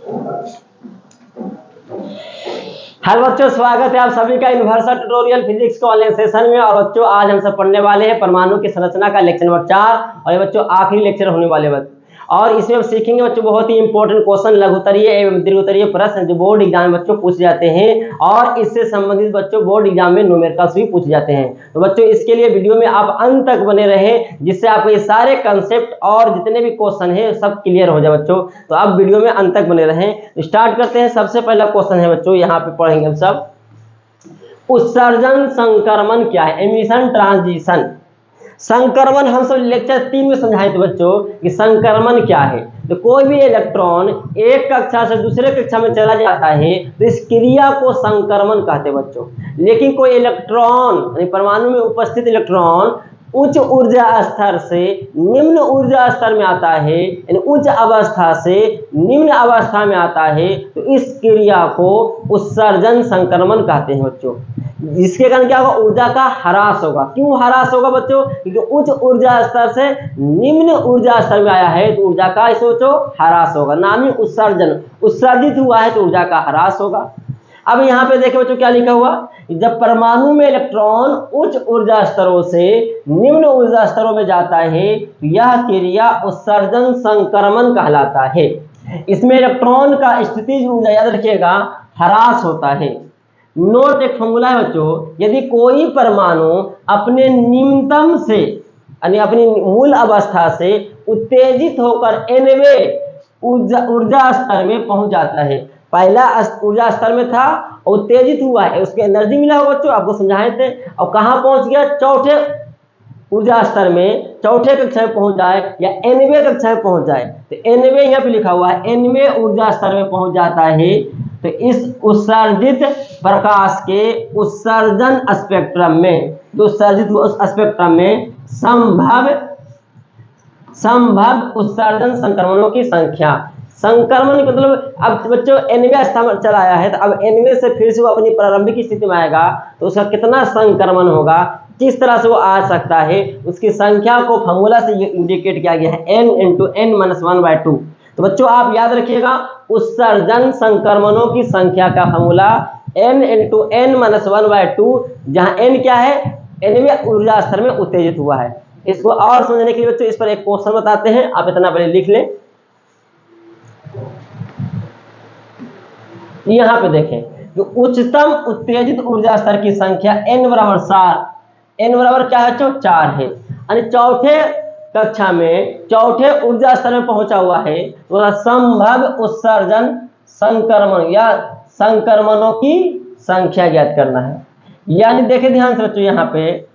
Hello बच्चों, स्वागत है आप सभी का यूनिवर्सल ट्यूटोरियल फिजिक्स के ऑनलाइन सेशन में। और बच्चों आज हम सब पढ़ने वाले हैं परमाणु की संरचना का लेक्चर नंबर 4 और ये बच्चों आखिरी लेक्चर होने वाले बच्चों। और इसमें हम सीखेंगे बच्चों बहुत ही इंपॉर्टेंट क्वेश्चन, लघुत्तरीय एवं दीर्घोत्तरीय प्रश्न जो बोर्ड एग्जाम में बच्चों पूछे जाते हैं और इससे संबंधित बच्चों बोर्ड एग्जाम में न्यूमेरिकल्स भी पूछे जाते हैं। तो बच्चों इसके लिए वीडियो में आप अंत तक बने रहें जिससे आपको ये सारे कंसेप्ट और जितने भी क्वेश्चन हैं सब क्लियर हो जाए बच्चों। तो आप वीडियो में अंत तक बने रहें। स्टार्ट करते हैं। सबसे पहला क्वेश्चन है बच्चों, यहाँ पे पढ़ेंगे हम सब। उत्सर्जन संक्रमण क्या है? Emission transition. संक्रमण हम सब लेक्चर 3 में समझाए थे बच्चों कि संक्रमण क्या है। तो कोई भी इलेक्ट्रॉन एक कक्षा से दूसरे कक्षा में चला जाता है तो इस क्रिया को संक्रमण कहते हैं बच्चों। लेकिन कोई इलेक्ट्रॉन परमाणु में उपस्थित इलेक्ट्रॉन उच्च ऊर्जा स्तर से निम्न ऊर्जा स्तर में आता है, यानी उच्च अवस्था से निम्न अवस्था में आता है, तो इस क्रिया को उत्सर्जन संक्रमण कहते हैं बच्चों। जिसके कारण क्या होगा? ऊर्जा का ह्रास होगा। क्यों ह्रास होगा बच्चों? क्योंकि उच्च ऊर्जा स्तर से निम्न ऊर्जा स्तर में आया है तो ऊर्जा का इसे बच्चों ह्रास होगा। नाम ही उत्सर्जन, उत्सर्जित हुआ है तो ऊर्जा का ह्रास होगा। अब यहाँ पे देखें बच्चों क्या लिखा हुआ, जब परमाणु में इलेक्ट्रॉन उच्च ऊर्जा स्तरों से निम्न ऊर्जा स्तरों में जाता है तो यह क्रिया उत्सर्जन संक्रमण कहलाता है। इसमें इलेक्ट्रॉन का स्थितिज ऊर्जा याद रखिएगा ह्रास होता है। नोट एक फॉर्मूला है बच्चों, यदि कोई परमाणु अपने निम्नतम से यानी अपनी मूल अवस्था से उत्तेजित होकर nवें ऊर्जा स्तर में पहुंच जाता है, पहला ऊर्जा स्तर में था उत्तेजित हुआ है, उसके एनर्जी मिला हो बच्चों, आपको समझाए थे। और कहाँ पहुंच गया? चौथे ऊर्जा स्तर में, चौथे कक्षा में पहुंच जाए या nवें कक्षा में पहुंच जाए तो nवें यहाँ पे लिखा हुआ है, nवें ऊर्जा स्तर में पहुंच जाता है तो इस उत्सर्जित प्रकाश के उत्सर्जन स्पेक्ट्रम में, तो उत्सर्जित स्पेक्ट्रम में संभव उत्सर्जन संक्रमणों की संख्या। संक्रमण मतलब अब बच्चों nवें स्थान पर चला आया है तो अब nवें से फिर से वो अपनी प्रारंभिक स्थिति में आएगा तो उसका कितना संक्रमण होगा, किस तरह से वो आ सकता है, उसकी संख्या को फॉर्मूला से इंडिकेट किया गया है n × n-1/2। तो बच्चों आप याद रखिएगा उत्सर्जन संक्रमणों की संख्या का फॉर्मूला n × n-1/2, जहां n क्या है? nवें ऊर्जा स्तर में उत्तेजित हुआ है। इसको और समझने के लिए बच्चों इस पर एक क्वेश्चन बताते हैं, आप इतना पहले लिख लें। यहाँ पे देखें जो उच्चतम उत्तेजित ऊर्जा स्तर की संख्या n बराबर 4, n बराबर क्या है? 4 है, यानी चौथे कक्षा में चौथे ऊर्जा स्तर में पहुंचा हुआ है तो संभव उत्सर्जन संक्रमण या संक्रमणों की संख्या ज्ञात करना है। यानी देखें ध्यान से बच्चों, यहाँ पे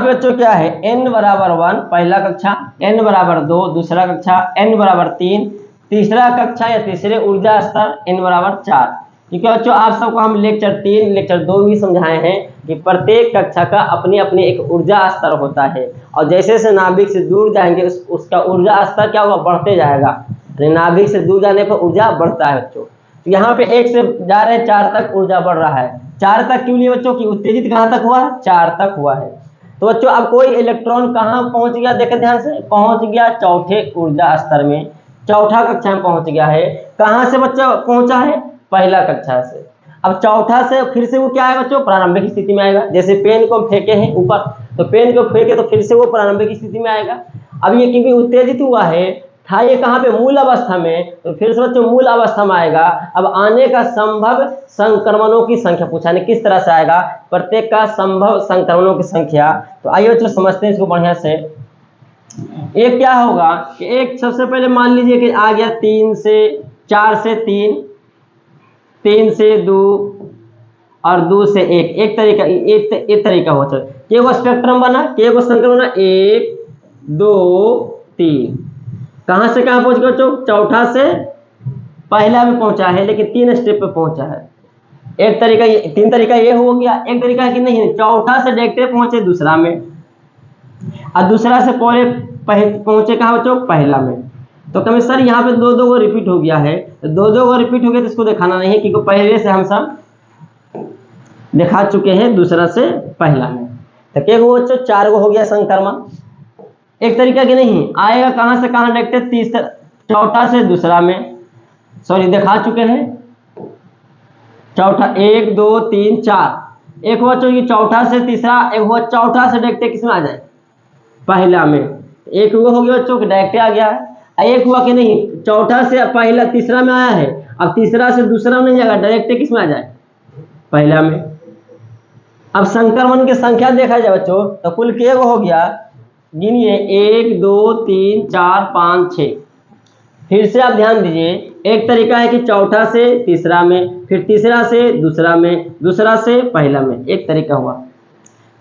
बच्चों क्या है? n बराबर 1 पहला कक्षा, n बराबर 2 दूसरा कक्षा, n बराबर 3 तीसरा कक्षा या तीसरे ऊर्जा स्तर, n बराबर 4। क्योंकि बच्चों आप सबको हम लेक्चर 3 लेक्चर 2 भी समझाए हैं कि प्रत्येक कक्षा का अपनी अपनी एक ऊर्जा स्तर होता है और जैसे जैसे नाभिक से दूर जाएंगे उसका ऊर्जा स्तर क्या होगा? बढ़ते जाएगा। नाभिक से दूर जाने पर ऊर्जा बढ़ता है बच्चों। तो यहाँ पे 1 से जा रहे 4 तक ऊर्जा बढ़ रहा है। 4 तक क्यों लिए बच्चों? की उत्तेजित कहाँ तक हुआ? 4 तक हुआ है। तो बच्चों अब कोई इलेक्ट्रॉन कहाँ पहुंच गया? देखें ध्यान से, पहुंच गया चौथे ऊर्जा स्तर में, चौथा कक्षा में पहुंच गया है। कहाँ से बच्चा पहुंचा है? पहला कक्षा से। अब चौथा से फिर से वो क्या आएगा बच्चों? प्रारंभिक स्थिति में आएगा। जैसे पेन को हम फेंके हैं ऊपर तो पेन को फेंके तो फिर से वो प्रारंभिक स्थिति में आएगा। अब ये क्योंकि उत्तेजित हुआ है था ये कहाँ पे? मूल अवस्था में, तो फिर से बच्चों मूल अवस्था में आएगा। अब आने का संभव संक्रमणों की संख्या पूछा है, किस तरह से आएगा? प्रत्येक का संभव संक्रमणों की संख्या। तो आइए बच्चों समझते हैं इसको बढ़िया से। एक क्या होगा कि एक सबसे पहले मान लीजिए कि आ गया 4 से 3, 3 से 2 और 2 से 1। एक तरीका हो चल के वो स्पेक्ट्रम बना, के वो संक्रमण बना 1 2 3। कहां से कहां पहुंच गया बच्चों? चौथा से पहला में पहुंचा है लेकिन 3 स्टेप पे पहुंचा है। एक तरीका ये, 3 तरीका ये हो गया। एक तरीका है कि नहीं, चौथा से डायरेक्ट पहुंचे दूसरा में और दूसरा से पहुंचे कहां बच्चों? पहला में। तो कभी सर यहाँ पे 2 को रिपीट हो गया है, तो 2 को रिपीट हो गया तो इसको दिखाना नहीं क्योंकि पहले से हम सब दिखा चुके हैं दूसरा से पहला में। तो क्या वो बच्चों 4 गो हो गया संक्रमण। एक तरीका कि नहीं आएगा कहां से कहां डायरेक्ट, तीसरा चौथा से दूसरा में, सॉरी दिखा चुके हैं चौथा 1 2 3 4, एक हुआ जो चौथा से तीसरा, एक हुआ चौथा से डायरेक्ट किसमें आ जाए पहला में, एक हुआ हो गया बच्चों डायरेक्ट आ गया है, एक हुआ कि नहीं चौथा से पहला तीसरा में आया है, अब तीसरा से दूसरा में नहीं जाएगा डायरेक्ट किसमें आ जाए पहला में। अब संक्रमण की संख्या देखा जाए बच्चों तो कुल के हो गया, गिनिए 1 2 3 4 5 6। फिर से आप ध्यान दीजिए, एक तरीका है कि चौथा से तीसरा में, फिर तीसरा से दूसरा में, दूसरा से पहला में, एक तरीका हुआ।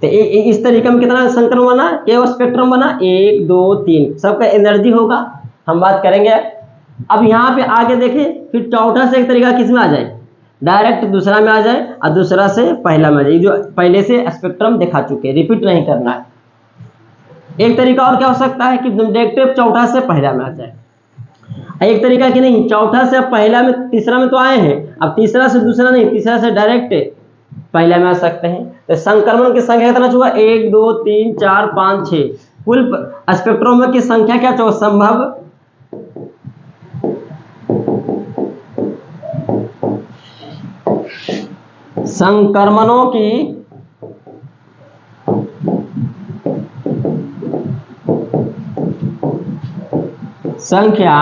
तो इस तरीके में कितना संक्रमण बना, ये स्पेक्ट्रम बना 1 2 3, सबका एनर्जी होगा, हम बात करेंगे। अब यहाँ पे आगे देखें, फिर चौथा से एक तरीका किसमें आ जाए डायरेक्ट दूसरा में आ जाए और दूसरा से पहला में आ जाए, जो पहले से स्पेक्ट्रम दिखा चुके, रिपीट नहीं करना है। एक तरीका और क्या हो सकता है कि डायरेक्ट चौथा से पहला में आ जाए, एक तरीका कि नहीं चौथा से पहला में तीसरा में तो आए हैं, अब तीसरा से दूसरा नहीं, तीसरा से डायरेक्ट पहला में आ सकते हैं। तो संक्रमण की संख्या कितना होगा 1 2 3 4 5 6, कुल स्पेक्ट्रोम की संख्या क्या चाहिए संभव संक्रमणों की संख्या,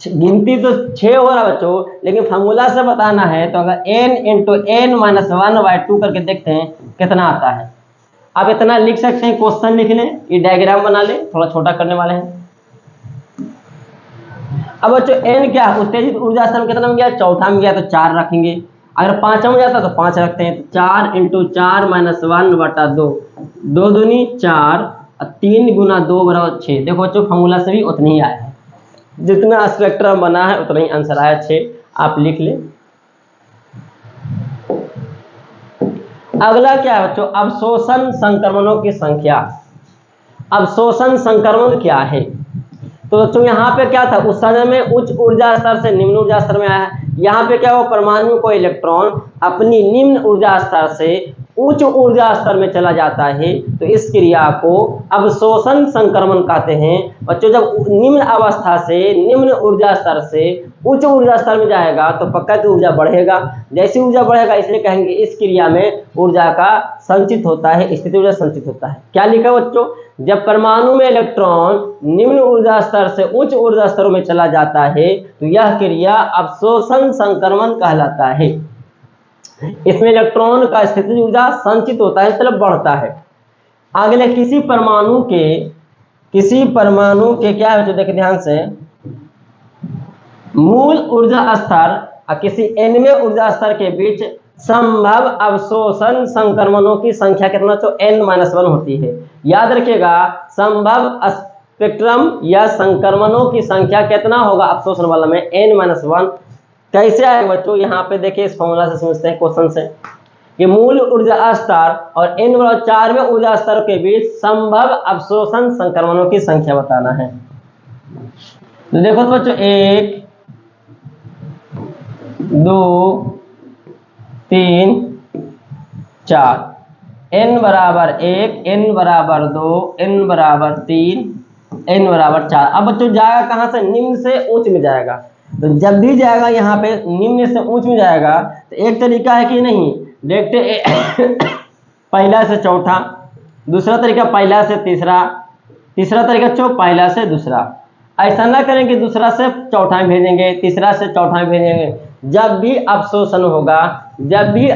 गिनती तो 6 हो रहा बच्चों, लेकिन फॉर्मूला से बताना है तो अगर n इंटू n माइनस 1/2 करके देखते हैं कितना आता है। आप इतना लिख सकते हैं, क्वेश्चन लिख लें, ये डायग्राम बना लें, थोड़ा छोटा करने वाले हैं। अब बच्चों n क्या उत्तेजित ऊर्जा स्तर कितना में गया, चौथा में गया तो 4 रखेंगे, अगर पांचवा में जाता तो 5 रखते हैं, तो 4 इंटू 4 माइनस 1/2, 2 दूनी 4 और 3 गुना 2 बराबर 6। देखो बच्चों फॉर्मूला से भी उतना ही आया है, जितना स्पेक्ट्रम बना है उतना ही आंसर आया 6, आप लिख लें। अगला क्या है बच्चों, अवशोषण संक्रमणों की संख्या। अवशोषण संक्रमण क्या है, तो बच्चों यहाँ पे क्या था, उस समय में उच्च ऊर्जा स्तर से निम्न ऊर्जा स्तर में आया, यहाँ पे क्या हुआ परमाणु को इलेक्ट्रॉन अपनी निम्न ऊर्जा स्तर से उच्च ऊर्जा स्तर में चला जाता है, तो इस क्रिया को अवशोषण संक्रमण कहते हैं। बच्चों जब निम्न अवस्था से निम्न ऊर्जा स्तर से उच्च ऊर्जा स्तर में जाएगा तो पक्का की ऊर्जा बढ़ेगा, जैसी ऊर्जा बढ़ेगा इसलिए कहेंगे इस क्रिया में ऊर्जा का संचित होता है, स्थिति ऊर्जा संचित होता है। क्या लिखा बच्चों, जब परमाणु में इलेक्ट्रॉन निम्न ऊर्जा स्तर से उच्च ऊर्जा स्तरों में चला जाता है तो यह क्रिया अवशोषण संक्रमण कहलाता है। इसमें इलेक्ट्रॉन का स्थितिज ऊर्जा संचित होता है, मतलब बढ़ता है। अगले किसी परमाणु के क्या है तो देखिए ध्यान से, मूल ऊर्जा स्तर और किसी nवें ऊर्जा स्तर के बीच संभव अवशोषण संक्रमणों की संख्या कितना तो n-1 होती है। याद रखिएगा संभव स्पेक्ट्रम या संक्रमणों की संख्या कितना होगा अवशोषण वाला में n-1। कैसे आएगा बच्चों, यहाँ पे देखिए इस फॉर्मूला से समझते हैं क्वेश्चन से कि मूल ऊर्जा स्तर और n-4वें ऊर्जा स्तर के बीच संभव अवशोषण संक्रमणों की संख्या बताना है। तो देखो तो बच्चों 1 2 3 4, n बराबर 1, n बराबर 2, n बराबर 3, n बराबर 4। अब बच्चों जाएगा कहाँ से, निम्न से उच्च में जाएगा। तो जब भी जाएगा यहाँ पे निम्न से उच्च में जाएगा तो एक तरीका है कि नहीं डायरेक्ट पहला से चौथा, दूसरा तरीका पहला से तीसरा, तीसरा तरीका पहला से दूसरा। ऐसा ना करें कि दूसरा से चौथा में भेजेंगे, तीसरा से चौथा में भेजेंगे। जब भी अवशोषण होगा, जब भी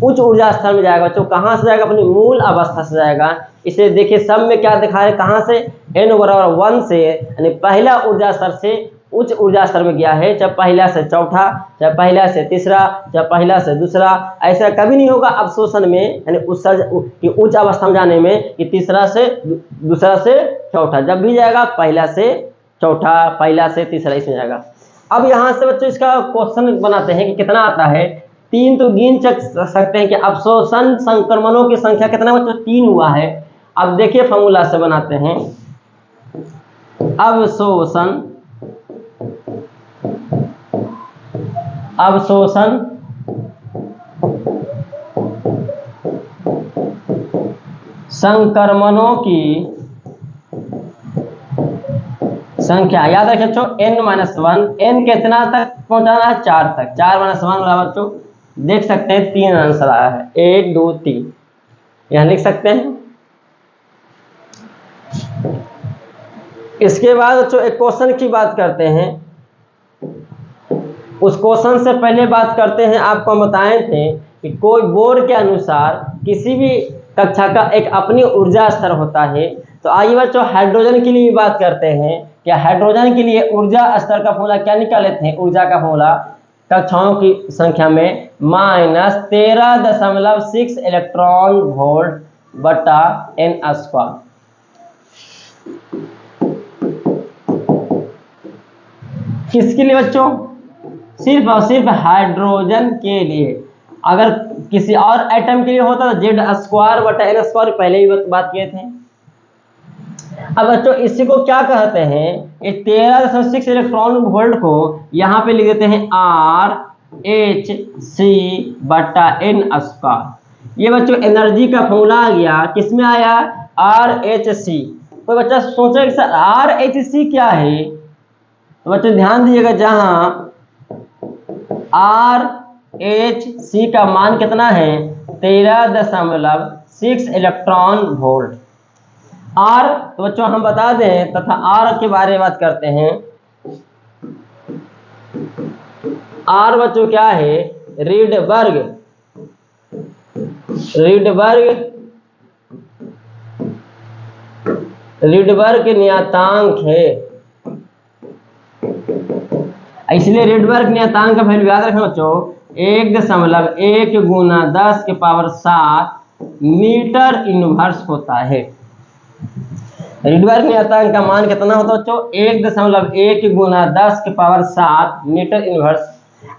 उच्च ऊर्जा स्तर में जाएगा तो कहाँ से जाएगा, अपनी मूल अवस्था से जाएगा। इसे देखिए सब में क्या दिखा है, कहाँ से n=1 से, यानी पहला ऊर्जा स्तर से उच्च ऊर्जा स्तर में गया है, चाहे पहला से चौथा, चाहे पहला से तीसरा, चाहे पहला से दूसरा। ऐसा कभी नहीं होगा अवशोषण में, यानी उच्च अवस्था में जाने में कि तीसरा से दूसरा से चौथा, जब भी जाएगा पहला से चौथा, पहला से तीसरा इसमें जाएगा। अब यहाँ से बच्चों इसका क्वेश्चन बनाते हैं कि कितना आता है। 3 तो गिन सकते हैं कि अवशोषण संक्रमणों की संख्या कितना बच्चों 3 हुआ है। अब देखिए फॉर्मूला से बनाते हैं, अवशोषण संक्रमणों की संख्या याद रखें बच्चों, n-1, n कितना तक पहुंचाना है, 4 तक। 4 - 1 बराबर बच्चों देख सकते हैं 3 आंसर आया है, 1 2 3 यहां लिख सकते हैं। इसके बाद बच्चों एक क्वेश्चन की बात करते हैं। उस क्वेश्चन से पहले बात करते हैं, आपको हम बताए थे कि कोई बोर के अनुसार किसी भी कक्षा का एक अपनी ऊर्जा स्तर होता है। तो आइए बच्चों हाइड्रोजन के लिए भी बात करते हैं। क्या हाइड्रोजन के लिए ऊर्जा स्तर का फॉर्मूला क्या निकाले थे? ऊर्जा का फॉर्मूला कक्षाओं की संख्या में -13.6 इलेक्ट्रॉन वोल्ट बटा n²। किसके लिए बच्चों? सिर्फ और सिर्फ हाइड्रोजन के लिए। अगर किसी और एटम के लिए होता तो Z² बटा n² पहले ही बात किए थे। अब बच्चों इसी को क्या कहते हैं? ये 13.6 इलेक्ट्रॉन वोल्ट को यहाँ पे लिख देते हैं RH(c) बटा n²। ये बच्चों एनर्जी का फॉर्मूला आ गया, किसमें आया? RH(c). कोई बच्चा सोचे कि सर RH(c) क्या है? तो बच्चों ध्यान दीजिएगा, जहां RH(c) का मान कितना है? 13.6 इलेक्ट्रॉन वोल्ट। R तो बच्चों हम बता दें तथा R के बारे में बात करते हैं। R बच्चों क्या है? रीडबर्ग नियतांक है। इसलिए रीडबर्ग नियतांक का वैल्यू याद रखना बच्चों, 1.1 × 10⁻7 मीटर इनवर्स होता है। रीडबर्ग नियतांक का मान कितना होता है बच्चों? 1.1 × 10⁻7 मीटर इनवर्स।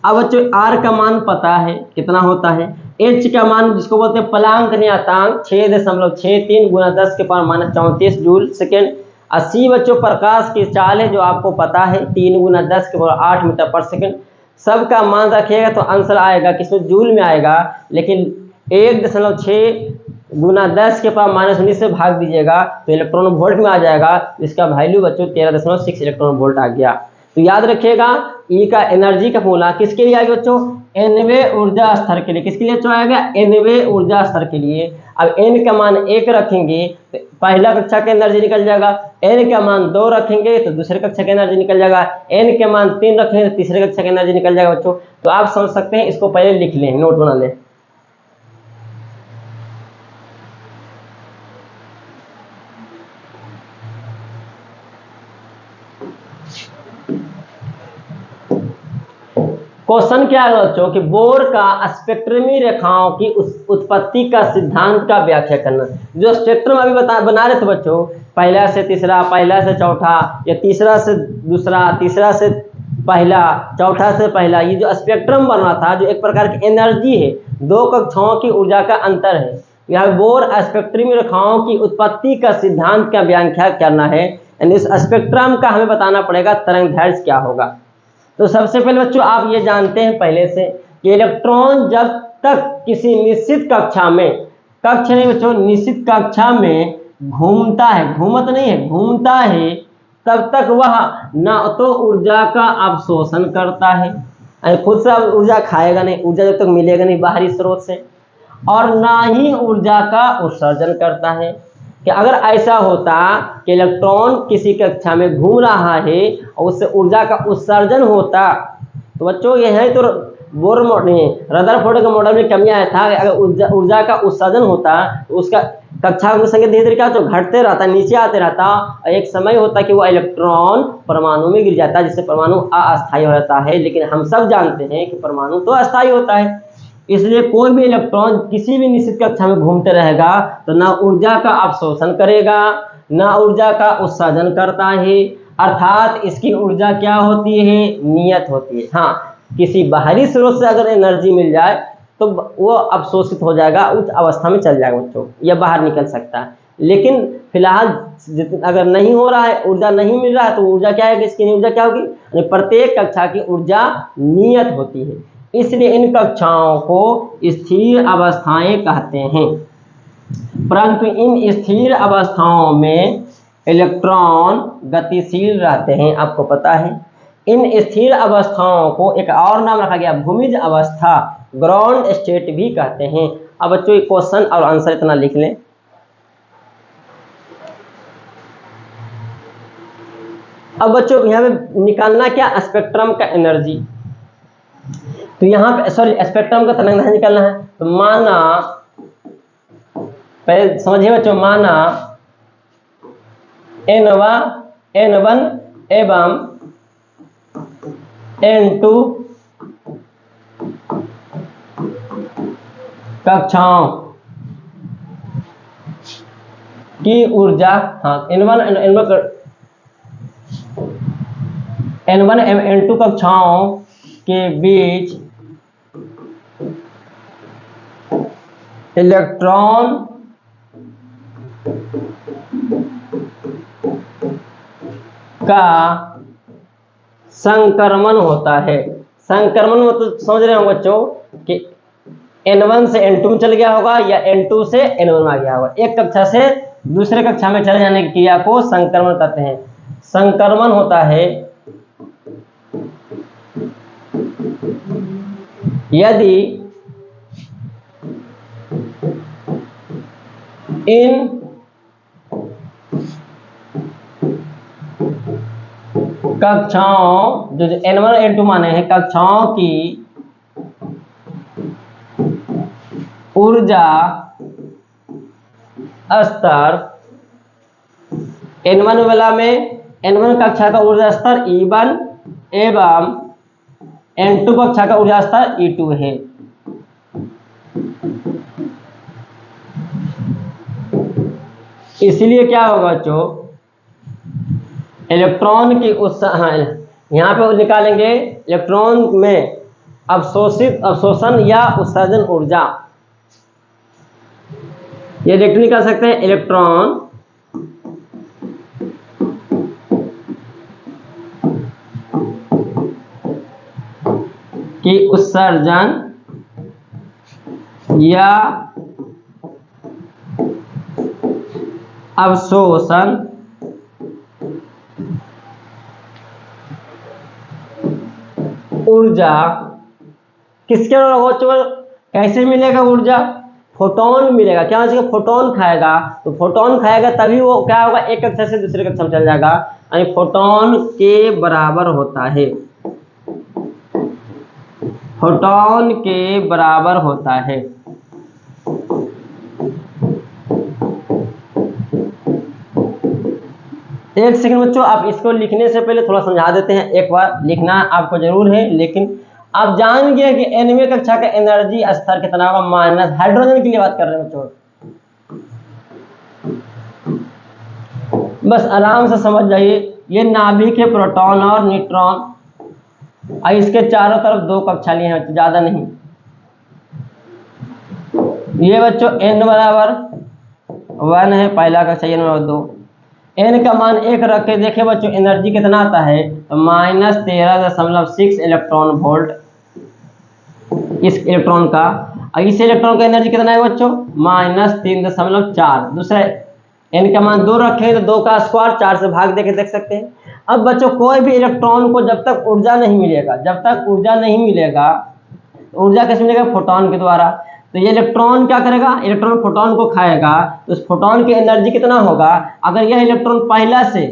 अब बच्चों R का मान पता है कितना होता है। H का मान जिसको बोलते हैं प्लांक नियतांक 6.63 × 10⁻34 जूल सेकेंड। 80 बच्चों प्रकाश की चाल है जो आपको पता है, 3 × 10⁸ मीटर पर सेकेंड। सबका मान रखिएगा तो आंसर आएगा किसमें? जूल में आएगा। लेकिन 1.6 × 10⁻19 से भाग दीजिएगा तो इलेक्ट्रॉन वोल्ट में आ जाएगा। इसका वैल्यू बच्चों 13.6 इलेक्ट्रॉन वोल्ट आ गया। तो याद रखिएगा ई का एनर्जी का फॉर्मूला किसके लिए आएगा बच्चों? nवें ऊर्जा स्तर के लिए। किसके लिए बच्चों आएगा? nवें ऊर्जा स्तर के लिए। अब n का मान 1 रखेंगे तो पहला कक्षा का एनर्जी निकल जाएगा, n का मान 2 रखेंगे तो दूसरे कक्षा का एनर्जी निकल जाएगा, n के मान 3 रखेंगे तो तीसरे कक्षा का एनर्जी निकल जाएगा बच्चों। तो आप समझ सकते हैं, इसको पहले लिख लें, नोट बना लें। क्वेश्चन क्या है बच्चों कि बोर का स्पेक्ट्रमी रेखाओं की उत्पत्ति का सिद्धांत का व्याख्या करना। जो स्पेक्ट्रम अभी बना रहे थे बच्चों, पहला से तीसरा, पहला से चौथा, या तीसरा से दूसरा, तीसरा से पहला, चौथा से पहला, ये जो स्पेक्ट्रम बन रहा था, जो एक प्रकार की एनर्जी है, दो कक्षाओं की ऊर्जा का अंतर है। यहाँ बोर स्पेक्ट्रमी रेखाओं की उत्पत्ति का सिद्धांत का व्याख्या करना है। यानी इस स्पेक्ट्रम का हमें बताना पड़ेगा तरंग दैर्ध्य क्या होगा। तो सबसे पहले बच्चों आप ये जानते हैं पहले से कि इलेक्ट्रॉन जब तक किसी निश्चित कक्षा में, कक्षा नहीं बच्चों, निश्चित कक्षा में घूमता है, घूमत नहीं है, घूमता है, तब तक वह न तो ऊर्जा का अवशोषण करता है, खुद से ऊर्जा खाएगा नहीं, ऊर्जा जब तक मिलेगा नहीं बाहरी स्रोत से, और ना ही ऊर्जा का उत्सर्जन करता है। कि अगर ऐसा होता कि इलेक्ट्रॉन किसी कक्षा में घूम रहा है और उससे ऊर्जा का उत्सर्जन होता, तो बच्चों यह है तो बोर रदरफोर्ड के मॉडल में कमियां था। अगर ऊर्जा का उत्सर्जन होता तो उसका कक्षा की संख्या धीरे धीरे क्या तो घटते रहता, नीचे आते रहता, और एक समय होता कि वो इलेक्ट्रॉन परमाणु में गिर जाता, जिससे परमाणु अस्थायी हो जाता है। लेकिन हम सब जानते हैं कि परमाणु तो अस्थायी होता है, इसलिए कोई भी इलेक्ट्रॉन किसी भी निश्चित कक्षा में घूमते रहेगा तो ना ऊर्जा का अवशोषण करेगा, ना ऊर्जा का उत्सर्जन करता है। अर्थात इसकी ऊर्जा क्या होती है? नियत होती है। हाँ, किसी बाहरी स्रोत से अगर एनर्जी मिल जाए तो वो अवशोषित हो जाएगा, उच्च अवस्था में चल जाएगा बच्चों, या बाहर निकल सकता है। लेकिन फिलहाल अगर नहीं हो रहा है, ऊर्जा नहीं मिल रहा है, तो ऊर्जा क्या है? इसकी ऊर्जा क्या होगी? प्रत्येक कक्षा की ऊर्जा नियत होती है, इसलिए इन कक्षाओं को स्थिर अवस्थाएं कहते हैं। परंतु इन स्थिर अवस्थाओं में इलेक्ट्रॉन गतिशील रहते हैं, आपको पता है। इन स्थिर अवस्थाओं को एक और नाम रखा गया भूमिज अवस्था, ग्राउंड स्टेट भी कहते हैं। अब बच्चों क्वेश्चन और आंसर इतना लिख लें। अब बच्चों यहाँ पे निकालना क्या, स्पेक्ट्रम का एनर्जी। तो यहाँ पे सॉरी स्पेक्ट्रम का तरंग निकालना है। तो माना पहले समझिए बच्चों, माना N1 एवं N2 कक्षाओं की ऊर्जा, हाँ N1 एवं N2 कक्षाओं के बीच इलेक्ट्रॉन का संक्रमण होता है। संक्रमण मतलब समझ रहे हो बच्चों कि N1 से N2 में चल गया होगा या N2 से N1 में आ गया होगा। एक कक्षा से दूसरे कक्षा में चले जाने की क्रिया को संक्रमण कहते हैं। संक्रमण होता है यदि इन कक्षाओं जो N1 N2 माने हैं कक्षाओं की ऊर्जा स्तर N1 वाला में N1 कक्षा का ऊर्जा स्तर E1 एवं N2 कक्षा का ऊर्जा स्तर E2 है। इसलिए क्या होगा बच्चों, इलेक्ट्रॉन की यहाँ पे निकालेंगे इलेक्ट्रॉन में अवशोषण या उत्सर्जन ऊर्जा। ये इलेक्ट्रॉन निकाल सकते हैं, इलेक्ट्रॉन की उत्सर्जन या अवशोषण ऊर्जा किसके द्वारा, कैसे मिलेगा ऊर्जा, फोटोन मिलेगा। क्या हो, फोटोन खाएगा। तो फोटोन खाएगा तभी वो क्या होगा, एक कक्षा से दूसरे कक्षा में चल जाएगा, यानी फोटोन के बराबर होता है। फोटोन के बराबर होता है। एक सेकंड बच्चों, आप इसको लिखने से पहले थोड़ा समझा देते हैं। एक बार लिखना आपको जरूर है, लेकिन आप जान गए कि nवीं कक्षा का एनर्जी स्तर कितना होगा, माइनस। हाइड्रोजन के लिए बात कर रहे हैं बच्चों, बस आराम से समझ जाइए। ये नाभिक है, प्रोटॉन और न्यूट्रॉन, और इसके चारों तरफ दो कक्षा लिए हैं, ज्यादा नहीं। ये बच्चों n बराबर 1 है, पहला कक्षा, n बराबर 2। n का मान 1 रख के देखे बच्चों एनर्जी कितना आता है, तो -13.6 इलेक्ट्रॉन वोल्ट इस इलेक्ट्रॉन का। और इस इलेक्ट्रॉन का एनर्जी कितना है बच्चों, -3.4। दूसरा n का मान 2 रखें तो 2 का स्क्वायर, 4 से भाग देके देख सकते हैं। अब बच्चों कोई भी इलेक्ट्रॉन को जब तक ऊर्जा नहीं मिलेगा, ऊर्जा कैसे मिलेगा, फोटोन के द्वारा। तो ये इलेक्ट्रॉन क्या करेगा, इलेक्ट्रॉन फोटोन को खाएगा, तो उस फोटोन की एनर्जी कितना होगा। अगर यह इलेक्ट्रॉन पहला से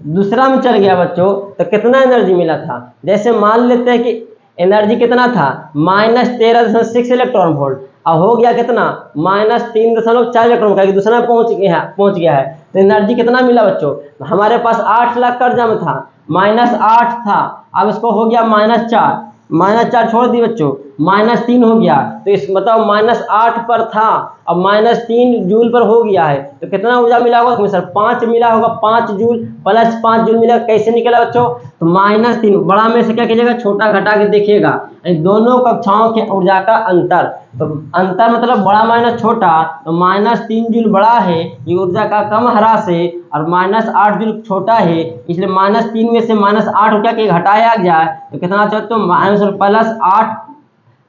दूसरा में चल गया बच्चों, तो कितना एनर्जी मिला था। जैसे मान लेते हैं कि एनर्जी कितना था, -13.6 इलेक्ट्रॉन वोल्ट, और हो गया कितना, -3.4 इलेक्ट्रॉन का, दूसरा में पहुंच गया है। तो एनर्जी कितना मिला बच्चों, हमारे पास 8 लाख कर्जा में था, -8 था, अब इसको हो गया -4 छोड़ दी बच्चों, -3 हो गया। तो इस मतलब -8 पर था, अब -3 जूल पर हो गया है। तो कितना ऊर्जा मिला होगा सर, 5 मिला होगा, 5 जूल प्लस 5 जूल मिला। कैसे निकला बच्चों, तो -3 बड़ा में से क्या कीजिएगा, छोटा घटा के देखिएगा, दोनों कक्षाओं के ऊर्जा का अंतर। तो अंतर मतलब बड़ा माइनस छोटा, तो -3 जूल बड़ा है, ये ऊर्जा का कम ह्रास है, और -8 जूल छोटा है, इसलिए -3 में से -8 क्या कि घटाया जाए तो कितना चाहिए, तो -8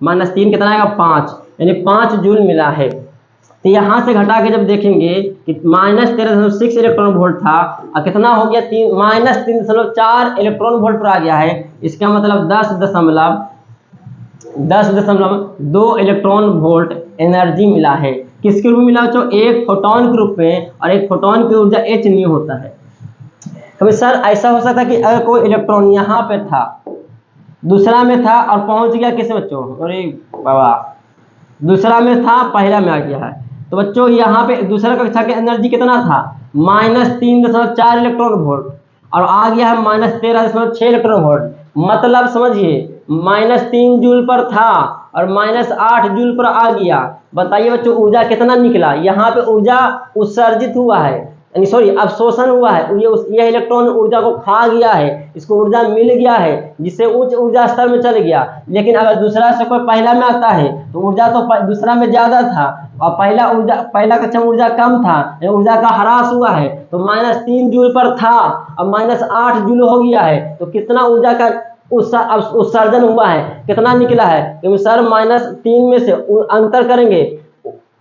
-3 कितना आएगा, 5, यानी 5 जूल मिला है। तो यहाँ से घटा के जब देखेंगे कि -13.6 इलेक्ट्रॉन वोल्ट था और कितना हो गया -3.4 इलेक्ट्रॉन वोल्ट पर आ गया है। इसका मतलब 10.2 इलेक्ट्रॉन वोल्ट एनर्जी मिला है। किसके रूप में मिला बच्चों? एक फोटोन के रूप में, और एक फोटोन की ऊर्जा h न्यू होता है। कभी सर ऐसा हो सकता है कि अगर कोई इलेक्ट्रॉन यहाँ पे था, दूसरा में था और पहुंच गया किस बच्चों? अरे बाबा, दूसरा में था पहला में आ गया है, तो बच्चों यहाँ पे दूसरा कक्षा के एनर्जी कितना था? -3.4 इलेक्ट्रॉन वोल्ट, और आ गया है -13.6 इलेक्ट्रॉन वोल्ट। मतलब समझिए -3 जूल पर था और -8 जूल पर आ गया। बताइए बच्चों ऊर्जा कितना निकला? यहाँ पे ऊर्जा उत्सर्जित हुआ है, यानी सॉरी अवशोषण हुआ है। यह इलेक्ट्रॉन ऊर्जा को खा गया है, इसको ऊर्जा मिल गया है, जिससे उच्च ऊर्जा स्तर में चल गया। लेकिन अगर दूसरा से कोई पहला में आता है तो ऊर्जा तो दूसरा में ज्यादा था और पहला कक्षा ऊर्जा कम था, ऊर्जा का ह्रास हुआ है। तो -3 जूल पर था और -8 जूल हो गया है, तो कितना ऊर्जा का उत्सर्जन हुआ है, कितना निकला है? क्योंकि सर -3 में से अंतर करेंगे,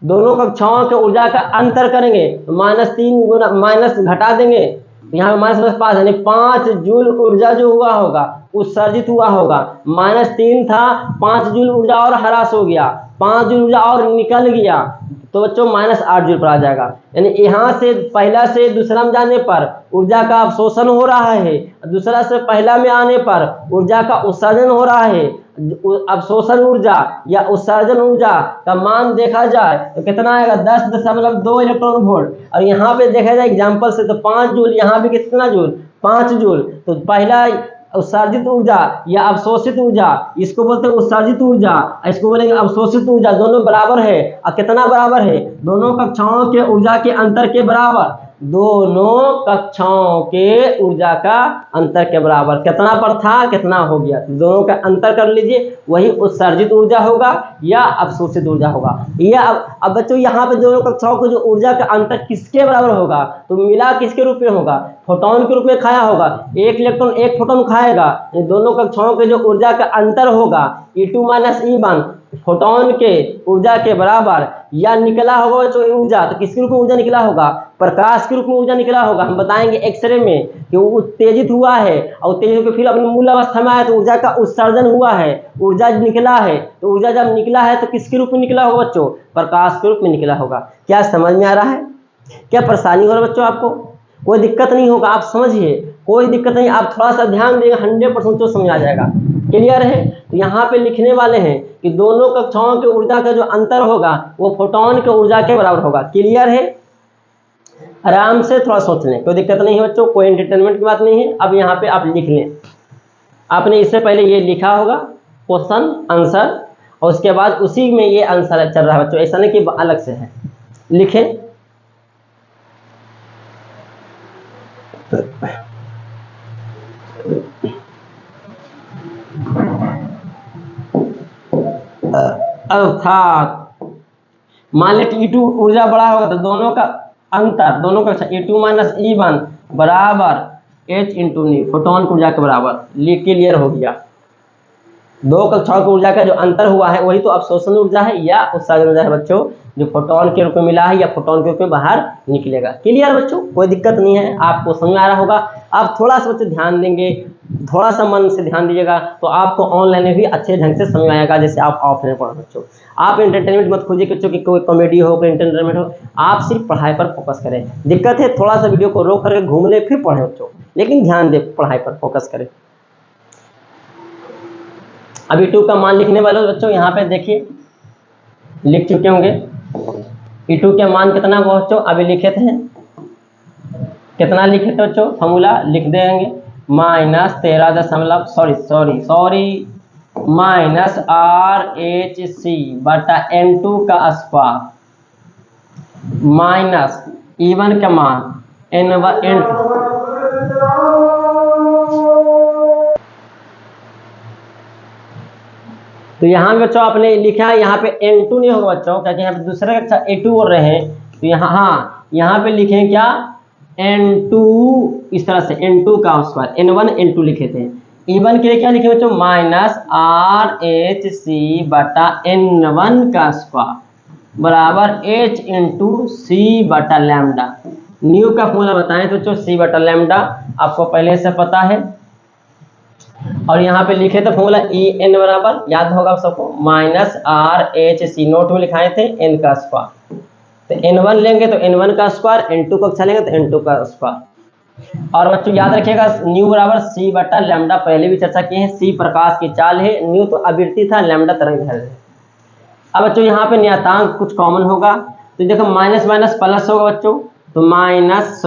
दोनों कक्षाओं के ऊर्जा का अंतर करेंगे, -3 गुना माइनस घटा देंगे, यहाँ पे -5 यानी 5 जूल ऊर्जा जो हुआ होगा उत्सर्जित हुआ होगा। -3 था, 5 जूल ऊर्जा और ह्रास हो गया, 5 जूल ऊर्जा और निकल गया, तो बच्चों -8 जूल पर आ जाएगा। यानी यहाँ से पहला से दूसरा में जाने पर ऊर्जा का अवशोषण हो रहा है, दूसरा से पहला में आने पर ऊर्जा का उत्सर्जन हो रहा है। अवशोषण ऊर्जा या उत्सर्जन ऊर्जा का मान देखा जाए तो कितना आएगा? 10.2 इलेक्ट्रॉन वोल्ट। और यहाँ पे देखा जाए एग्जाम्पल से तो 5 जूल, यहाँ भी कितना जूल? 5 जूल। तो पहला उत्सर्जित ऊर्जा या अवशोषित ऊर्जा, इसको बोलते हैं उत्सर्जित ऊर्जा, इसको बोलेंगे अवशोषित ऊर्जा, दोनों बराबर है। और कितना बराबर है? दोनों कक्षाओं के ऊर्जा के अंतर के बराबर, दोनों कक्षाओं के ऊर्जा का अंतर के बराबर। कितना पर था, कितना हो गया, दोनों का अंतर कर लीजिए, वही उत्सर्जित ऊर्जा होगा या अवशोषित ऊर्जा होगा। या अब बच्चों यहाँ पे दोनों कक्षाओं को जो ऊर्जा का अंतर किसके बराबर होगा? तो मिला किसके रूप में होगा? फोटोन के रूप में खाया होगा। एक इलेक्ट्रॉन एक फोटोन खाएगा, दोनों कक्षाओं के जो ऊर्जा का अंतर होगा E2 - E1 फोटोन के ऊर्जा के बराबर, या निकला होगा जो ऊर्जा, तो किसके रूप में ऊर्जा निकला होगा? प्रकाश के रूप में ऊर्जा निकला होगा। हम बताएंगे एक्सरे में कि वो उत्तेजित हुआ है और उत्तेजित होकर फिर अपनी मूल अवस्था में आया तो ऊर्जा का उत्सर्जन हुआ है, ऊर्जा निकला है। तो ऊर्जा जब निकला है तो किसके रूप में निकला होगा बच्चों? प्रकाश के रूप में निकला होगा। क्या समझ में आ रहा है? क्या परेशानी हो रहा है बच्चों आपको? कोई दिक्कत नहीं होगा, आप समझिए, कोई दिक्कत नहीं। आप थोड़ा सा ध्यान देंगे 100% तो समझ आ जाएगा। क्लियर है? तो यहाँ पे लिखने वाले हैं कि दोनों कक्षाओं के ऊर्जा का जो अंतर होगा वो फोटोन के ऊर्जा के बराबर होगा। क्लियर है? आराम से थोड़ा सोच लें, कोई दिक्कत नहीं है बच्चों, कोई एंटरटेनमेंट की बात नहीं है। अब यहाँ पे आप लिख लें, आपने इससे पहले ये लिखा होगा क्वेश्चन आंसर, और उसके बाद उसी में ये आंसर चल रहा है बच्चों, ऐसा नहीं कि अलग से है। लिखें, अर्थात मान लें कि E2 ऊर्जा बड़ा होगा तो दोनों का अंतर, दोनों का E2 - E1 बराबर H × न्यू, फोटोन की ऊर्जा के बराबर। क्लियर हो गया? दो कक्षाओं की ऊर्जा का जो अंतर हुआ है वही तो अवशोषण ऊर्जा है या उत्सर्जन ऊर्जा है बच्चों, जो फोटोन के रूप में मिला है या फोटोन के रूप में बाहर निकलेगा। क्लियर बच्चों? कोई दिक्कत नहीं है, आपको समझ आ रहा होगा। आप थोड़ा सा बच्चे ध्यान देंगे, थोड़ा सा मन से ध्यान दीजिएगा तो आपको ऑनलाइन में भी अच्छे ढंग से समझ आएगा, जैसे आप ऑफलाइन पढ़ो बच्चों। आप एंटरटेनमेंट मत खोजिए बच्चों की, कोई कॉमेडी हो, कोई एंटरटेनमेंट हो, आप सिर्फ पढ़ाई पर फोकस करें। दिक्कत है थोड़ा सा वीडियो को रोक करके घूम ले फिर पढ़े बच्चों, लेकिन ध्यान दे, पढ़ाई पर फोकस करें। अभी E2 का मान लिखने वाले बच्चों यहाँ पे देखिए, लिख चुके होंगे। E2 के मान कितना हुआ बच्चों? अभी लिखे थे, कितना लिखे थे बच्चों? फॉर्मूला लिख देंगे, -13./-RHC बटा N2 का स्क्वायर माइनस E1 का मान N2। तो यहाँ पे बच्चों आपने लिखा है, यहाँ पे N2 नहीं होगा बच्चों, क्योंकि यहाँ पे दूसरे का A2 बोल रहे हैं। तो यहाँ यहाँ पे लिखें क्या? N2, इस तरह से N2 का स्क्वायर, N1 N2 लिखे थे। E1 के लिए क्या लिखे बच्चों? -RHC बटा N1 का स्क्वायर बराबर h इंटू सी बटा लैम्डा। न्यू का फॉर्मूला बताएं तो सी बटा लैम्डा आपको पहले से पता है, और यहाँ पे लिखे थे फॉर्मूला ई एन बराबर, याद होगा आप सबको, minus R H C, note में लिखाए थे एन का स्क्वायर। तो n1 लेंगे तो n1 का स्क्वायर, n2 को अच्छा लेंगे तो n2 का स्क्वायर। और बच्चों याद रखिएगा न्यू बराबर सी बटा लैम्डा, पहले भी चर्चा की है। सी प्रकाश की चाल है, न्यू तो आवृत्ति था, लैम्डा तरंग दैर्घ्य है। अब बच्चों यहाँ पे नियतांक कुछ कॉमन होगा, तो देखो माइनस माइनस प्लस होगा बच्चों, तो माइनस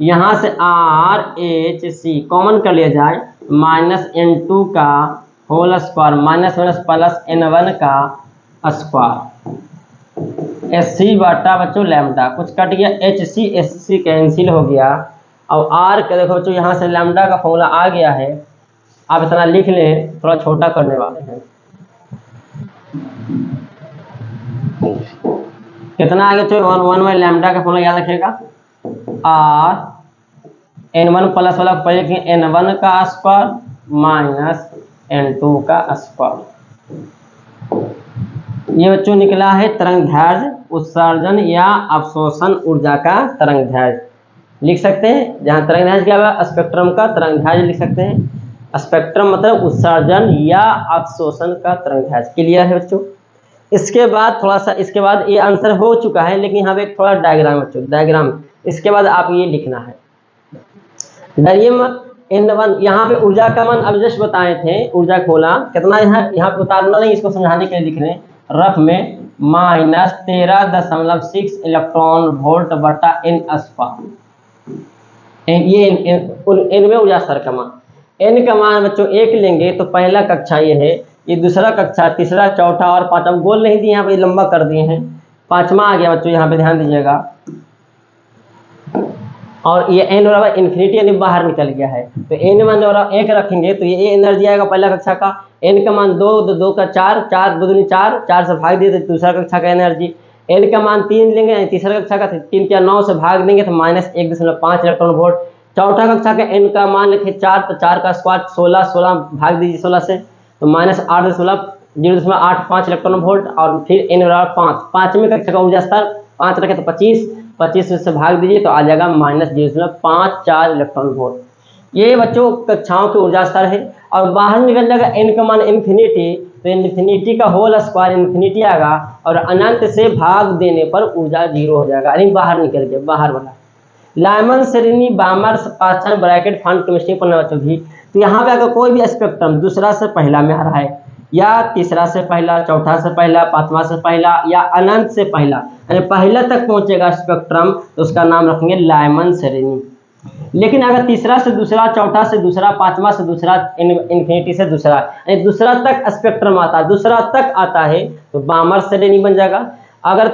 यहाँ से आर एच सी कॉमन कर लिया जाए, माइनस n2 का whole square minus minus plus n1 का स्क्वायर, एस सी बटा बच्चों लैम्डा, कुछ कट गया, H C S C cancel हो गया। अब आर का देखो बच्चों यहाँ से लैम्डा का फॉर्मूला आ गया है, आप इतना लिख लें, थोड़ा छोटा करने वाले हैं। कितना आगे तो 1 बाई लैम्डा का फॉर्मूला याद रखिएगा, आर n1 प्लस वाला पहले n1 का स्क्वायर माइनस n2 का स्क्वायर। ये बच्चों निकला है तरंग दैर्घ्य, उत्सर्जन या अवशोषण ऊर्जा का तरंग दैर्घ्य लिख सकते हैं। जहां तरंग दैर्घ्य क्या हुआ, स्पेक्ट्रम का तरंग दैर्घ्य लिख सकते हैं। स्पेक्ट्रम मतलब उत्सर्जन या अवशोषण का तरंग दैर्घ्य। क्लियर है बच्चों। इसके बाद थोड़ा सा, इसके बाद ये आंसर हो चुका है, लेकिन यहाँ पे एक थोड़ा डायग्राम बच्चों, डायग्राम इसके बाद आप ये लिखना है। n1 यहाँ पे ऊर्जा का मान अब जस्ट बताए थे, ऊर्जा खोला कितना, यहाँ पे उतारना नहीं, इसको समझाने के लिए लिख रहे हैं रफ में, माइनस 13.6 इलेक्ट्रॉन वोल्ट बटा n स्क्वायर। ये n में ऊर्जा स्तर का मान, n का मान बच्चों 1 लेंगे तो पहला कक्षा ये है, ये दूसरा कक्षा, तीसरा, चौथा और पांचवा, गोल नहीं दिए यहाँ पे, लंबा कर दिए हैं। पांचवा आ गया बच्चों, यहाँ पे ध्यान दीजिएगा। और ये n बराबर इन्फिनिटी यानी बाहर निकल गया है, तो n मान बराबर 1 रखेंगे तो ये एनर्जी आएगा पहला कक्षा का, n का मान 2, 2 का 4, 4 2 दूनी 4, 4 से भाग दिए तो दूसरा कक्षा का एनर्जी। n का मान 3 लेंगे तीसरा कक्षा का, 3 क्या 9 से भाग देंगे तो माइनस 1.5 इलेक्ट्रॉन वोल्ट। चौथा कक्षा का n का मान लिखे 4, तो 4 का स्क्वायर 16, 16 भाग दीजिए 16 से तो माइनस 8.085 इलेक्ट्रॉन वोल्ट। और फिर n बराबर 5, पांचवें कक्षा का ऊर्जा स्तर 5 रखे तो 25, 25 से भाग दीजिए तो आ जाएगा माइनस 0.54 इलेक्ट्रॉन वोल्ट। ये बच्चों कक्षाओं के ऊर्जा स्तर है। और बाहर निकल जाएगा n का मान इन्फिनिटी, तो इन्फिनिटी का होल स्क्वायर इन्फिनिटी आएगा, और अनंत से भाग देने पर ऊर्जा 0 हो जाएगा, यानी बाहर निकल गया, बाहर वाला। लाइमन श्रेणी बामर पाचन ब्रैकेट फंड केमिस्ट्री पढ़ने बच्चों भी, तो यहाँ पे अगर कोई भी स्पेक्ट्रम दूसरा से पहला में आ रहा है, या तीसरा से पहला, चौथा से पहला, पांचवा से पहला, या अनंत से पहला, यानी पहला तक पहुंचेगा स्पेक्ट्रम, तो उसका नाम रखेंगे लाइमन श्रेणी। लेकिन अगर तीसरा से दूसरा, चौथा से दूसरा, पांचवा से दूसरा, इन्फिनिटी से दूसरा, यानी दूसरा तक स्पेक्ट्रम आता है, दूसरा तक आता है तो बामर श्रेणी बन जाएगा। अगर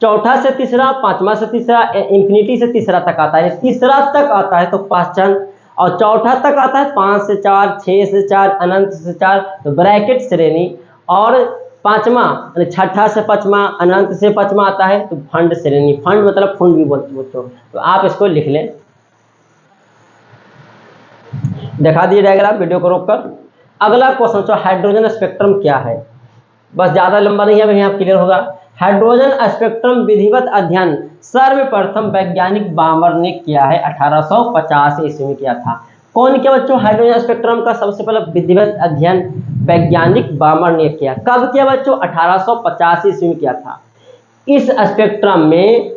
चौथा से तीसरा, पांचवा से तीसरा, इन्फिनिटी से तीसरा तक आता है, तीसरा तक आता है तो पाचन, और चौथा तक आता है 5 से 4, 6 से 4, अनंत से 4 तो ब्रैकेट श्रेणी। और पांचवा छठा से पांचवा, अनंत से पांचवा आता है तो फंड श्रेणी। फंड मतलब फुंड भी बोलते बच्चों, तो आप इसको लिख लें। दिखा दिए डायग्राम, वीडियो को रोककर। अगला क्वेश्चन तो हाइड्रोजन स्पेक्ट्रम क्या है, बस ज्यादा लंबा नहीं है, यहाँ क्लियर होगा। हाइड्रोजन स्पेक्ट्रम विधिवत अध्ययन सर्वप्रथम वैज्ञानिक बामर ने किया है, 1850 ईस्वी में किया था। कौन किया बच्चों हाइड्रोजन स्पेक्ट्रम का सबसे पहले विधिवत अध्ययन वैज्ञानिक बामर ने किया। कब किया बच्चों, 1850 ईस्वी में किया था। इस स्पेक्ट्रम में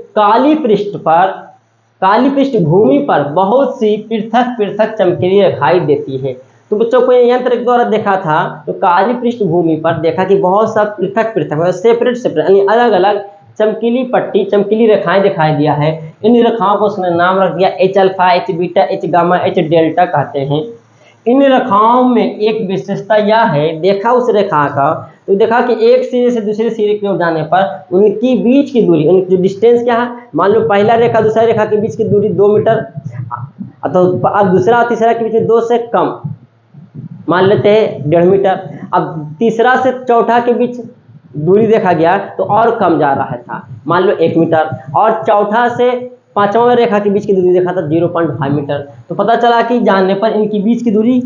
काली पृष्ठभूमि पर बहुत सी पृथक पृथक चमकीली रेखाएं देती है। तो बच्चों को यंत्र के द्वारा देखा था, तो काली पृष्ठभूमि पर देखा कि बहुत सा पृथक पृथक सेपरेट यानी अलग अलग चमकीली पट्टी, चमकीली रेखाएं दिखाई दिया है। इन रेखाओं को उसने नाम रख दिया H alpha, H beta, H gamma, H delta कहते हैं। इन रेखाओं में एक विशेषता यह है, देखा उस रेखा का तो देखा कि एक सिरे से दूसरे सिरे की ओर जाने पर उनकी बीच की दूरी, उनकी जो डिस्टेंस क्या है, मान लो पहला रेखा दूसरा रेखा के बीच की दूरी 2 मीटर, तो अब दूसरा तीसरा के बीच 2 से कम मान लेते हैं 1.5 मीटर। अब तीसरा से चौथा के बीच दूरी देखा गया तो और कम जा रहा था, मान लो 1 मीटर। और चौथा से पांचवा रेखा के बीच की दूरी देखा था 0.5 मीटर। तो पता चला कि जानने पर इनकी बीच की दूरी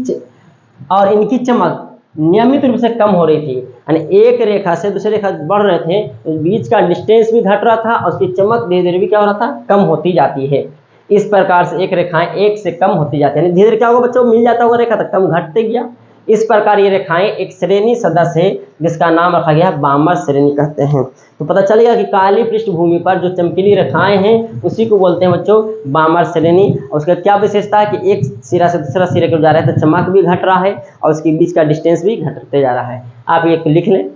और इनकी चमक नियमित रूप से कम हो रही थी। यानी एक रेखा से दूसरी रेखा बढ़ रहे थे, तो बीच का डिस्टेंस भी घट रहा था और उसकी चमक धीरे धीरे भी क्या हो रहा था, कम होती जाती है। इस प्रकार से एक रेखाएं एक से कम होती जाती है, धीरे धीरे क्या होगा बच्चों, मिल जाता होगा रेखा, तक कम घटते गया। इस प्रकार ये रेखाएं एक श्रेणी सदस्य है जिसका नाम रखा गया बामर श्रेणी कहते हैं। तो पता चलेगा कि काली पृष्ठभूमि पर जो चमकीली रेखाएं हैं उसी को बोलते हैं बच्चों बामर श्रेणी। और उसका क्या विशेषता है कि एक सिरा से दूसरा सिरे को जा रहा है तो चमक भी घट रहा है और उसके बीच का डिस्टेंस भी घटते जा रहा है। आप ये लिख लें।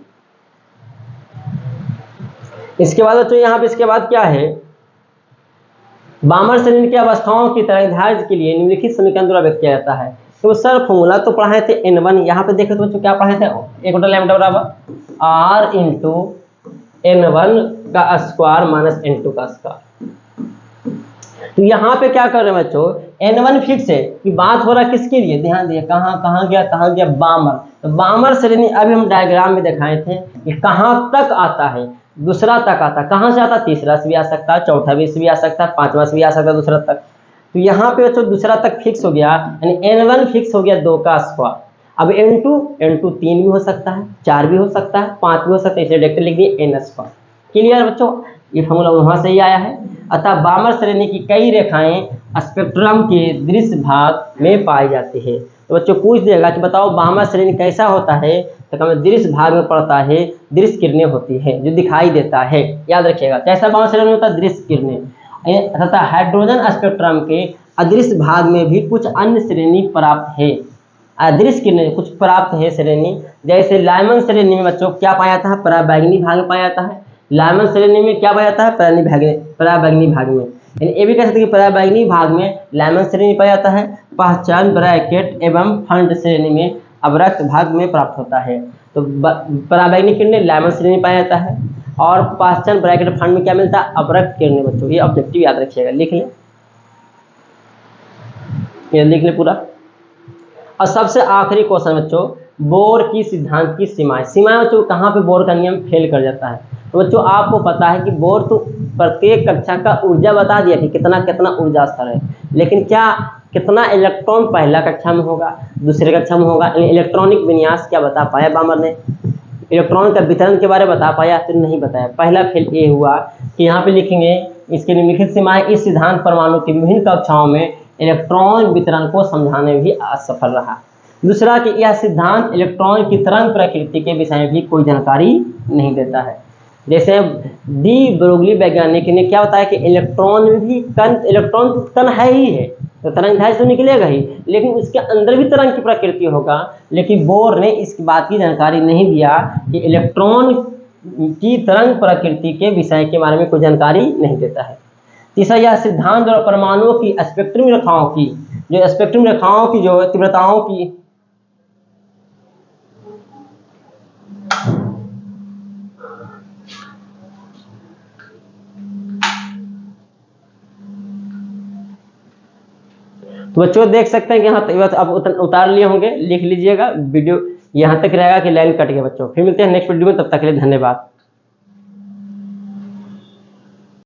इसके बाद बच्चों यहाँ पे इसके बाद क्या है, बामर श्रेणी की अवस्थाओं की तरह निर्धारित के लिए निम्नलिखित समीकरण द्वारा व्यक्त किया जाता है। तो सर फॉर्मूला तो पढ़ाए थे n1, यहाँ पे देखे तो बच्चों क्या पढ़ाए थे, 1/λ बराबर r इंटू n1 का स्क्वायर माइनस n2 का स्क्वायर। तो यहाँ पे क्या कर रहे हैं बच्चों, n1 फिक्स है कि बात हो रहा है किसके लिए, ध्यान दिए कहाँ गया बामर। तो बामर श्रेणी अभी हम डायग्राम में दिखाए थे कि कहाँ तक आता है, दूसरा तक आता, कहाँ से आता, तीसरा से भी आ सकता है, चौथा भी से भी आ सकता है, पांचवा से भी आ सकता है, दूसरा तक। तो यहाँ पे बच्चों दूसरा तक फिक्स हो गया, यानी n1 फिक्स हो गया 2 का स्क्वायर। अब n2 3 भी हो सकता है, 4 भी हो सकता है, 5 भी हो सकता है, इसलिए डायरेक्ट लिख दिए n स्क्वायर। क्लियर बच्चों, ये फॉर्मूला वहां से ही आया है। अतः बामर श्रेणी की कई रेखाएं स्पेक्ट्रम के दृश्य भाग में पाई जाती है। तो बच्चों पूछ देगा कि बताओ बामर श्रेणी कैसा होता है, तो हमें दृश्य भाग में पड़ता है, दृश्य किरणें होती है जो दिखाई देता है। याद रखिएगा कैसा बामर श्रेणी होता है, दृश्य किरणें। तथा हाइड्रोजन स्पेक्ट्रम के अदृश्य भाग में भी कुछ अन्य श्रेणी प्राप्त है, अदृश्य किरणें कुछ प्राप्त है श्रेणी। जैसे लाइमन श्रेणी में बच्चों क्या पाया जाता है, पराबैंगनी भाग में पाया जाता है। लाइमन श्रेणी में क्या पाया जाता है, पराबैंगनी भाग में। यानी ये भी कह सकते हैं कि पराबैंगनी भाग में लाइमन श्रेणी पाया जाता है। पहचान ब्रैकेट एवं फंड श्रेणी में अवरक्त भाग में प्राप्त होता है। तो पराबैंगनी किरणें लाइमन श्रेणी में पाया जाता है और पहचान ब्रैकेट फंड में क्या मिलता है, अवरक्त किरणें। बच्चों ये ऑब्जेक्टिव याद रखिएगा, लिख ले, ये लिख ले पूरा। और सबसे आखिरी क्वेश्चन बच्चों, बोर की सिद्धांत की सीमाएं। सीमाएं बच्चों कहाँ पे बोर का नियम फेल कर जाता है। तो बच्चों आपको पता है कि बोर तो प्रत्येक कक्षा का ऊर्जा बता दिया कि कितना कितना ऊर्जा स्तर है, लेकिन क्या कितना इलेक्ट्रॉन पहला कक्षा में होगा, दूसरे कक्षा में होगा, इलेक्ट्रॉनिक विन्यास क्या बता पाया बामर ने, इलेक्ट्रॉन का वितरण के बारे में बता पाया, फिर नहीं बताया। पहला फेल ये हुआ कि यहाँ पे लिखेंगे इसके निम्नलिखित सीमाएं इस सिद्धांत परमाणु की विभिन्न कक्षाओं में इलेक्ट्रॉन वितरण को समझाने में भी असफल रहा। दूसरा कि यह सिद्धांत इलेक्ट्रॉन की तरंग प्रकृति के विषय में भी कोई जानकारी नहीं देता है। जैसे डी ब्रोगली वैज्ञानिक ने क्या बताया कि इलेक्ट्रॉन में भी इलेक्ट्रॉन कण है ही है, तो तरंग धारा से निकलेगा ही, लेकिन उसके अंदर भी तरंग की प्रकृति होगा। लेकिन बोर ने इस बात की जानकारी नहीं दिया कि इलेक्ट्रॉन की तरंग प्रकृति के विषय के बारे में कोई जानकारी नहीं देता है। तीसरा यह सिद्धांत और परमाणुओं की स्पेक्ट्रम रेखाओं की जो तीव्रताओं की तो बच्चों देख सकते हैं कि यहाँ अब उतार लिए होंगे, लिख लीजिएगा। वीडियो यहाँ तक रहेगा कि लाइन कट गया बच्चों। फिर मिलते हैं नेक्स्ट वीडियो में, तब तक के लिए धन्यवाद।